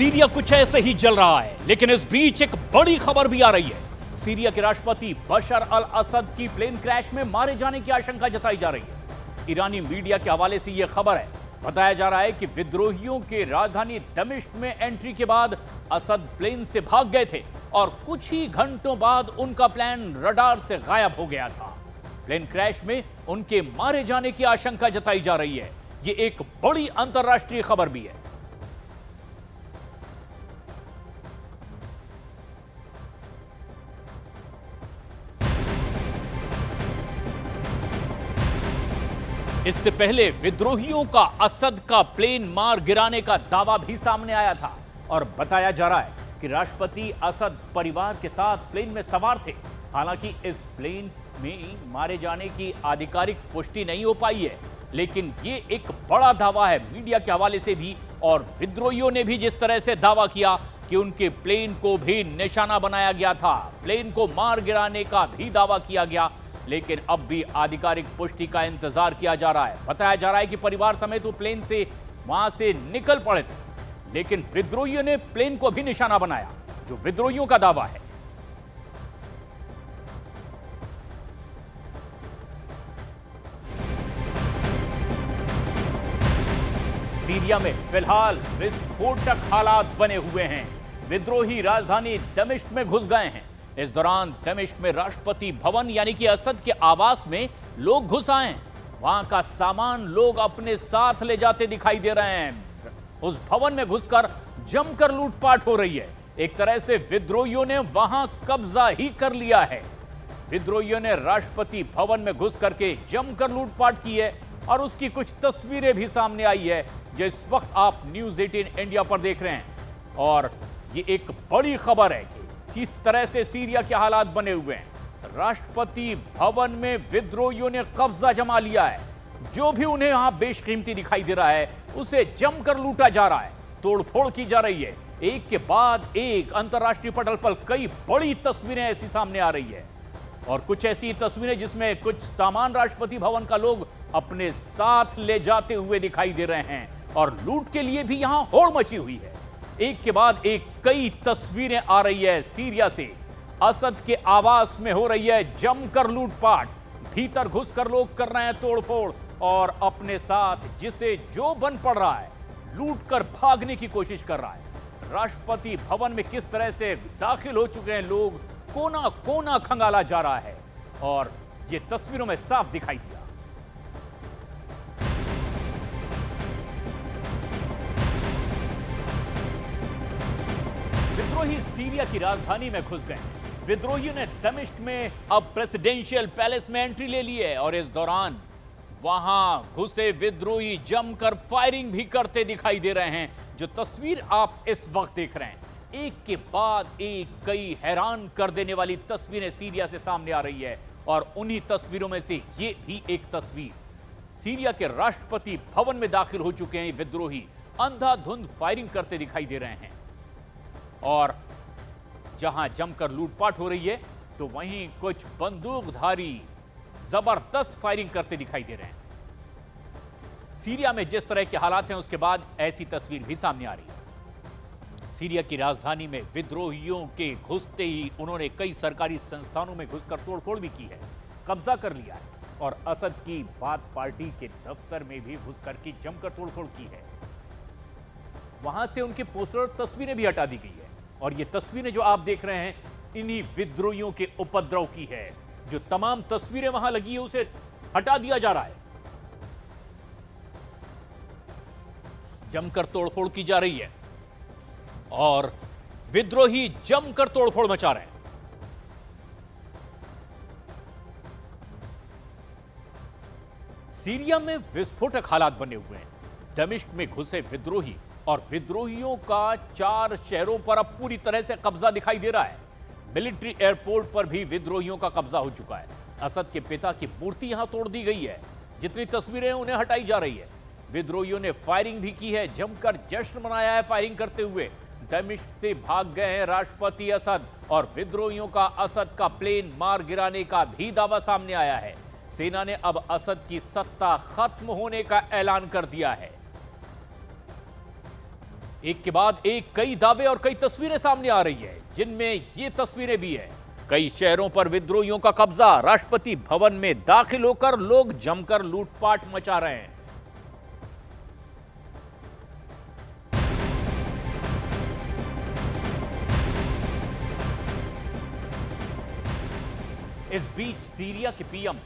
Syria कुछ ऐसे ही चल रहा है, लेकिन इस बीच एक बड़ी खबर भी आ रही है। सीरिया के राष्ट्रपति बशर अल असद की प्लेन क्रैश में मारे जाने की आशंका जताई जा रही है। ईरानी मीडिया के हवाले से यह खबर है। बताया जा रहा है कि विद्रोहियों के राजधानी दमिश्क में एंट्री के बाद असद प्लेन से भाग गए थे और कुछ ही घंटों बाद उनका प्लेन रडार से गायब हो गया था। प्लेन क्रैश में उनके मारे जाने की आशंका जताई जा रही है। यह एक बड़ी अंतर्राष्ट्रीय खबर भी है। इससे पहले विद्रोहियों का असद का प्लेन मार गिराने का दावा भी सामने आया था और बताया जा रहा है कि राष्ट्रपति असद परिवार के साथ प्लेन में सवार थे। हालांकि इस प्लेन में मारे जाने की आधिकारिक पुष्टि नहीं हो पाई है, लेकिन ये एक बड़ा दावा है मीडिया के हवाले से भी। और विद्रोहियों ने भी जिस तरह से दावा किया कि उनके प्लेन को भी निशाना बनाया गया था, प्लेन को मार गिराने का भी दावा किया गया, लेकिन अब भी आधिकारिक पुष्टि का इंतजार किया जा रहा है। बताया जा रहा है कि परिवार समेत वो प्लेन से वहां से निकल पड़े थे, लेकिन विद्रोहियों ने प्लेन को भी निशाना बनाया, जो विद्रोहियों का दावा है। सीरिया में फिलहाल विस्फोटक हालात बने हुए हैं। विद्रोही राजधानी दमिश्क में घुस गए हैं। इस दौरान दमिश्क में राष्ट्रपति भवन यानी कि असद के आवास में लोग घुस आए हैं। वहां का सामान लोग अपने साथ ले जाते दिखाई दे रहे हैं। उस भवन में घुसकर जमकर लूटपाट हो रही है। एक तरह से विद्रोहियों ने वहां कब्जा ही कर लिया है। विद्रोहियों ने राष्ट्रपति भवन में घुस करके जमकर लूटपाट की है और उसकी कुछ तस्वीरें भी सामने आई है, जो इस वक्त आप न्यूज़ 18 इंडिया पर देख रहे हैं। और ये एक बड़ी खबर है कि किस तरह से सीरिया के हालात बने हुए हैं। राष्ट्रपति भवन में विद्रोहियों ने कब्जा जमा लिया है। जो भी उन्हें यहां बेशकीमती दिखाई दे रहा है उसे जमकर लूटा जा रहा है, तोड़फोड़ की जा रही है। एक के बाद एक अंतर्राष्ट्रीय पटल पर कई बड़ी तस्वीरें ऐसी सामने आ रही है और कुछ ऐसी तस्वीरें जिसमें कुछ सामान राष्ट्रपति भवन का लोग अपने साथ ले जाते हुए दिखाई दे रहे हैं और लूट के लिए भी यहां होड़ मची हुई है। एक के बाद एक कई तस्वीरें आ रही है सीरिया से। असद के आवास में हो रही है जमकर लूटपाट। भीतर घुसकर लोग कर रहे हैं तोड़फोड़ और अपने साथ जिसे जो बन पड़ रहा है लूट कर भागने की कोशिश कर रहा है। राष्ट्रपति भवन में किस तरह से दाखिल हो चुके हैं लोग, कोना कोना खंगाला जा रहा है और ये तस्वीरों में साफ दिखाई दिया। विद्रोही सीरिया की राजधानी में घुस गए। विद्रोहियों ने दमिश्क में अब प्रेसिडेंशियल पैलेस में एंट्री ले ली है और इस दौरान वहां घुसे विद्रोही जमकर फायरिंग भी करते दिखाई दे रहे हैं। जो तस्वीर आप इस वक्त देख रहे हैं, एक के बाद एक कई हैरान कर देने वाली तस्वीरें सीरिया से सामने आ रही है और उन्हीं तस्वीरों में से ये भी एक तस्वीर। सीरिया के राष्ट्रपति भवन में दाखिल हो चुके हैं विद्रोही, अंधाधुंध फायरिंग करते दिखाई दे रहे हैं और जहां जमकर लूटपाट हो रही है तो वहीं कुछ बंदूकधारी जबरदस्त फायरिंग करते दिखाई दे रहे हैं। सीरिया में जिस तरह के हालात हैं उसके बाद ऐसी तस्वीर भी सामने आ रही है। सीरिया की राजधानी में विद्रोहियों के घुसते ही उन्होंने कई सरकारी संस्थानों में घुसकर तोड़फोड़ भी की है, कब्जा कर लिया है और असद की बात पार्टी के दफ्तर में भी घुसकर की जमकर तोड़फोड़ की है। वहां से उनके पोस्टर और तस्वीरें भी हटा दी गई है और ये तस्वीरें जो आप देख रहे हैं इन्हीं विद्रोहियों के उपद्रव की है। जो तमाम तस्वीरें वहां लगी है उसे हटा दिया जा रहा है। जमकर तोड़फोड़ की जा रही है और विद्रोही जमकर तोड़फोड़ मचा रहे हैं। सीरिया में विस्फोटक हालात बने हुए हैं। दमिश्क में घुसे विद्रोही और विद्रोहियों का 4 शहरों पर अब पूरी तरह से कब्जा दिखाई दे रहा है। मिलिट्री एयरपोर्ट पर भी विद्रोहियों का कब्जा हो चुका है। असद के पिता की मूर्ति यहां तोड़ दी गई है। जितनी तस्वीरें उन्हें हटाई जा रही है। विद्रोहियों ने फायरिंग भी की है, जमकर जश्न मनाया है फायरिंग करते हुए। दमिश्क से भाग गए हैं राष्ट्रपति असद और विद्रोहियों का असद का प्लेन मार गिराने का भी दावा सामने आया है। सेना ने अब असद की सत्ता खत्म होने का ऐलान कर दिया है। एक के बाद एक कई दावे और कई तस्वीरें सामने आ रही है, जिनमें ये तस्वीरें भी है। कई शहरों पर विद्रोहियों का कब्जा, राष्ट्रपति भवन में दाखिल होकर लोग जमकर लूटपाट मचा रहे हैं। इस बीच सीरिया के पीएम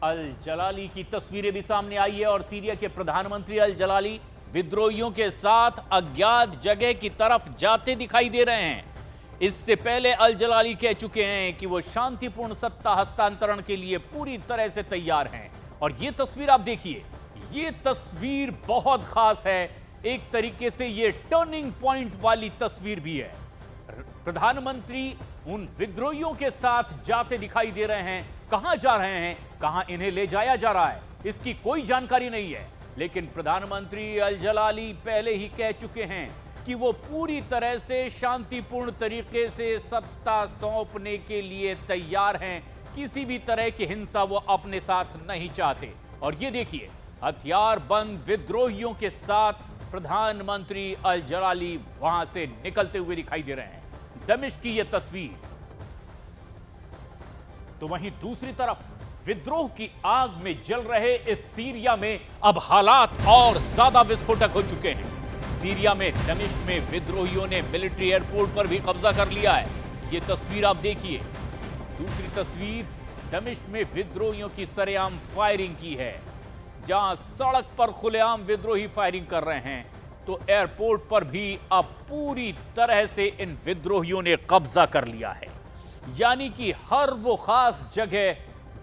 अल जलाली की तस्वीरें भी सामने आई है और सीरिया के प्रधानमंत्री अल जलाली विद्रोहियों के साथ अज्ञात जगह की तरफ जाते दिखाई दे रहे हैं। इससे पहले अल जलाली कह चुके हैं कि वो शांतिपूर्ण सत्ता हस्तांतरण के लिए पूरी तरह से तैयार हैं। और ये तस्वीर आप देखिए, ये तस्वीर बहुत खास है। एक तरीके से ये टर्निंग पॉइंट वाली तस्वीर भी है। प्रधानमंत्री उन विद्रोहियों के साथ जाते दिखाई दे रहे हैं। कहां जा रहे हैं, कहां इन्हें ले जाया जा रहा है, इसकी कोई जानकारी नहीं है। लेकिन प्रधानमंत्री अल जलाली पहले ही कह चुके हैं कि वो पूरी तरह से शांतिपूर्ण तरीके से सत्ता सौंपने के लिए तैयार हैं। किसी भी तरह की हिंसा वो अपने साथ नहीं चाहते। और ये देखिए, हथियार बंद विद्रोहियों के साथ प्रधानमंत्री अल जलाली वहां से निकलते हुए दिखाई दे रहे हैं। दमिश्क की यह तस्वीर। तो वहीं दूसरी तरफ विद्रोह की आग में जल रहे इस सीरिया में अब हालात और ज्यादा विस्फोटक हो चुके हैं। सीरिया में दमिश्क में विद्रोहियों ने मिलिट्री एयरपोर्ट पर भी कब्जा कर लिया है। यह तस्वीर आप देखिए। दूसरी तस्वीर दमिश्क में विद्रोहियों की सरेआम फायरिंग की है। जहां सड़क पर खुलेआम विद्रोही फायरिंग कर रहे हैं, तो एयरपोर्ट पर भी अब पूरी तरह से इन विद्रोहियों ने कब्जा कर लिया है। यानी कि हर वो खास जगह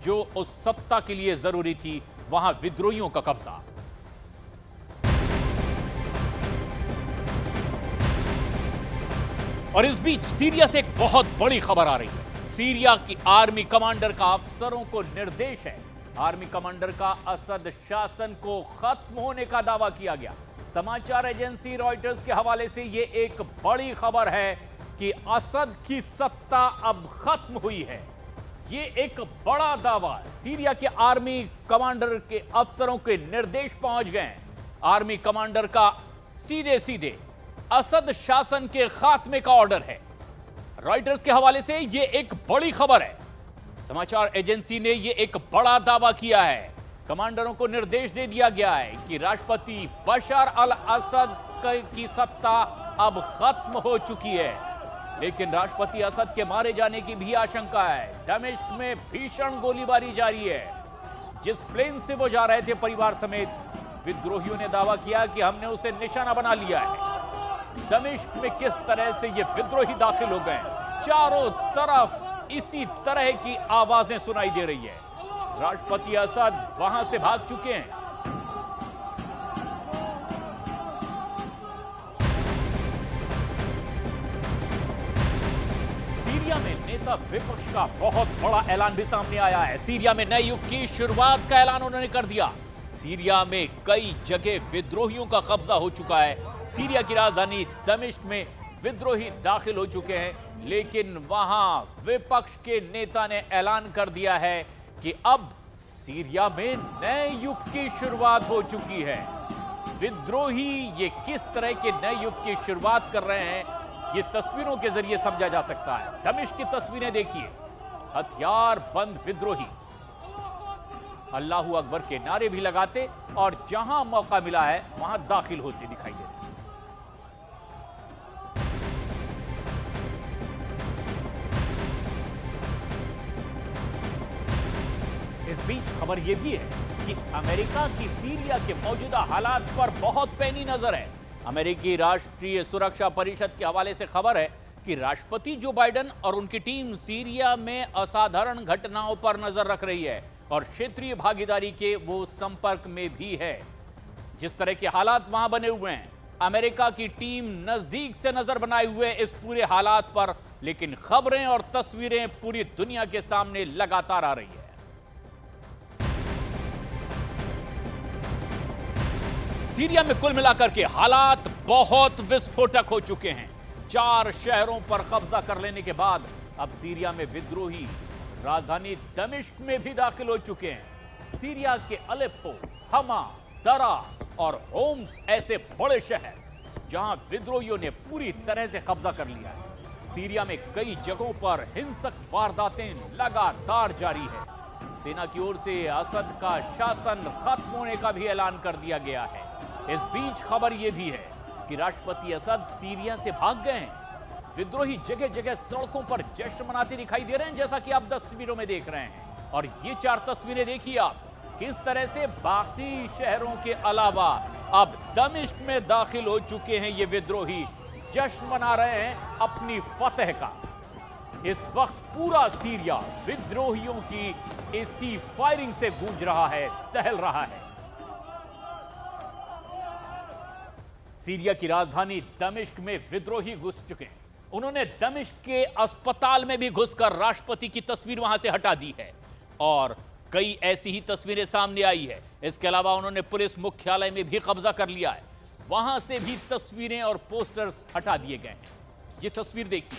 जो उस सत्ता के लिए जरूरी थी, वहां विद्रोहियों का कब्जा। और इस बीच सीरिया से एक बहुत बड़ी खबर आ रही है। सीरिया की आर्मी कमांडर का अफसरों को निर्देश है। आर्मी कमांडर का असद शासन को खत्म होने का दावा किया गया। समाचार एजेंसी रॉयटर्स के हवाले से यह एक बड़ी खबर है कि असद की सत्ता अब खत्म हुई है। ये एक बड़ा दावा, सीरिया के आर्मी कमांडर के अफसरों के निर्देश पहुंच गए हैं। आर्मी कमांडर का सीधे सीधे असद शासन के खात्मे का ऑर्डर है। रॉयटर्स के हवाले से यह एक बड़ी खबर है। समाचार एजेंसी ने यह एक बड़ा दावा किया है। कमांडरों को निर्देश दे दिया गया है कि राष्ट्रपति बशर अल असद की सत्ता अब खत्म हो चुकी है। लेकिन राष्ट्रपति असद के मारे जाने की भी आशंका है। दमिश्क में भीषण गोलीबारी जारी है। जिस प्लेन से वो जा रहे थे परिवार समेत, विद्रोहियों ने दावा किया कि हमने उसे निशाना बना लिया है। दमिश्क में किस तरह से ये विद्रोही दाखिल हो गए, चारों तरफ इसी तरह की आवाजें सुनाई दे रही है। राष्ट्रपति असद वहां से भाग चुके हैं। सीरिया में नेता विपक्ष का बहुत बड़ा ऐलान भी सामने आया है। सीरिया में नए युग की शुरुआत का ऐलान उन्होंने कर दिया। सीरिया में कई जगह विद्रोहियों का कब्जा हो चुका है। सीरिया की राजधानी दमिश्क में विद्रोही दाखिल हो चुके हैं, लेकिन वहां विपक्ष के नेता ने ऐलान कर दिया है कि अब सीरिया में नए युग की शुरुआत हो चुकी है। विद्रोही ये किस तरह के नए युग की शुरुआत कर रहे हैं, ये तस्वीरों के जरिए समझा जा सकता है। दमिश्क की तस्वीरें देखिए। हथियार बंद विद्रोही अल्लाहू अकबर के नारे भी लगाते और जहां मौका मिला है वहां दाखिल होते दिखाई दे रहे हैं। इस बीच खबर यह भी है कि अमेरिका की सीरिया के मौजूदा हालात पर बहुत पैनी नजर है। अमेरिकी राष्ट्रीय सुरक्षा परिषद के हवाले से खबर है कि राष्ट्रपति जो बाइडेन और उनकी टीम सीरिया में असाधारण घटनाओं पर नजर रख रही है और क्षेत्रीय भागीदारी के वो संपर्क में भी है। जिस तरह के हालात वहां बने हुए हैं, अमेरिका की टीम नजदीक से नजर बनाए हुए इस पूरे हालात पर, लेकिन खबरें और तस्वीरें पूरी दुनिया के सामने लगातार आ रही है। सीरिया में कुल मिलाकर के हालात बहुत विस्फोटक हो चुके हैं। 4 शहरों पर कब्जा कर लेने के बाद अब सीरिया में विद्रोही राजधानी दमिश्क में भी दाखिल हो चुके हैं। सीरिया के अलेप्पो, हमा, दरा और होम्स ऐसे बड़े शहर जहां विद्रोहियों ने पूरी तरह से कब्जा कर लिया है। सीरिया में कई जगहों पर हिंसक वारदातें लगातार जारी है। सेना की ओर से असद का शासन खत्म होने का भी ऐलान कर दिया गया है। इस बीच खबर यह भी है कि राष्ट्रपति असद सीरिया से भाग गए हैं। विद्रोही जगह जगह सड़कों पर जश्न मनाते दिखाई दे रहे हैं, जैसा कि आप तस्वीरों में देख रहे हैं। और ये 4 तस्वीरें देखिए आप, किस तरह से बाकी शहरों के अलावा अब दमिश्क में दाखिल हो चुके हैं। ये विद्रोही जश्न मना रहे हैं अपनी फतह का। इस वक्त पूरा सीरिया विद्रोहियों की इसी फायरिंग से गूंज रहा है, दहल रहा है। सीरिया की राजधानी दमिश्क में विद्रोही घुस चुके हैं। उन्होंने दमिश्क के अस्पताल में भी घुसकर राष्ट्रपति की तस्वीर वहां से हटा दी है और कई ऐसी ही तस्वीरें सामने आई है। इसके अलावा उन्होंने पुलिस मुख्यालय में भी कब्जा कर लिया है, वहां से भी तस्वीरें और पोस्टर्स हटा दिए गए हैं। ये तस्वीर देखिए,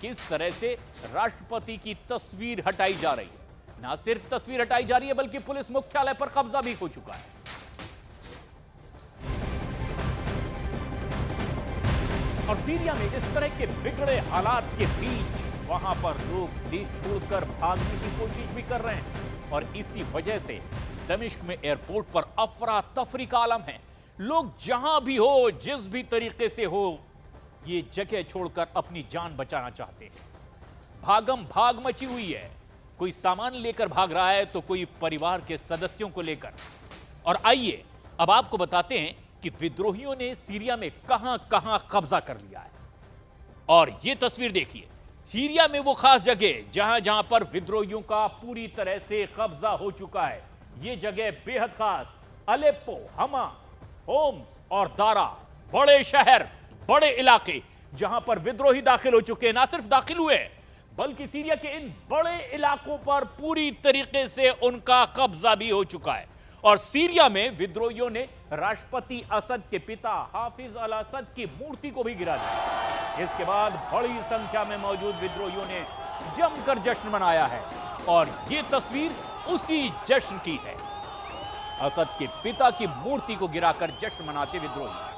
किस तरह से राष्ट्रपति की तस्वीर हटाई जा रही है। ना सिर्फ तस्वीर हटाई जा रही है, बल्कि पुलिस मुख्यालय पर कब्जा भी हो चुका है। और सीरिया में इस तरह के बिगड़े हालात के बीच वहां पर लोग देश छोड़कर भागने की कोशिश भी कर रहे हैं। और इसी वजह से दमिश्क में एयरपोर्ट पर अफरा तफरी का आलम है। लोग जहां भी हो, जिस भी तरीके से हो, ये जगह छोड़कर अपनी जान बचाना चाहते हैं। भागम भाग मची हुई है। कोई सामान लेकर भाग रहा है तो कोई परिवार के सदस्यों को लेकर। और आइए अब आपको बताते हैं कि विद्रोहियों ने सीरिया में कहां कहां कब्जा कर लिया है। और यह तस्वीर देखिए, सीरिया में वो खास जगह जहां जहां पर विद्रोहियों का पूरी तरह से कब्जा हो चुका है। ये जगह बेहद खास, अलेप्पो, हमा, होम्स और दारा, बड़े शहर, बड़े इलाके जहां पर विद्रोही दाखिल हो चुके हैं। ना सिर्फ दाखिल हुए, बल्कि सीरिया के इन बड़े इलाकों पर पूरी तरीके से उनका कब्जा भी हो चुका है। और सीरिया में विद्रोहियों ने राष्ट्रपति असद के पिता हाफिज अल असद की मूर्ति को भी गिरा दिया। इसके बाद बड़ी संख्या में मौजूद विद्रोहियों ने जमकर जश्न मनाया है। और यह तस्वीर उसी जश्न की है। असद के पिता की मूर्ति को गिराकर जश्न मनाते विद्रोही।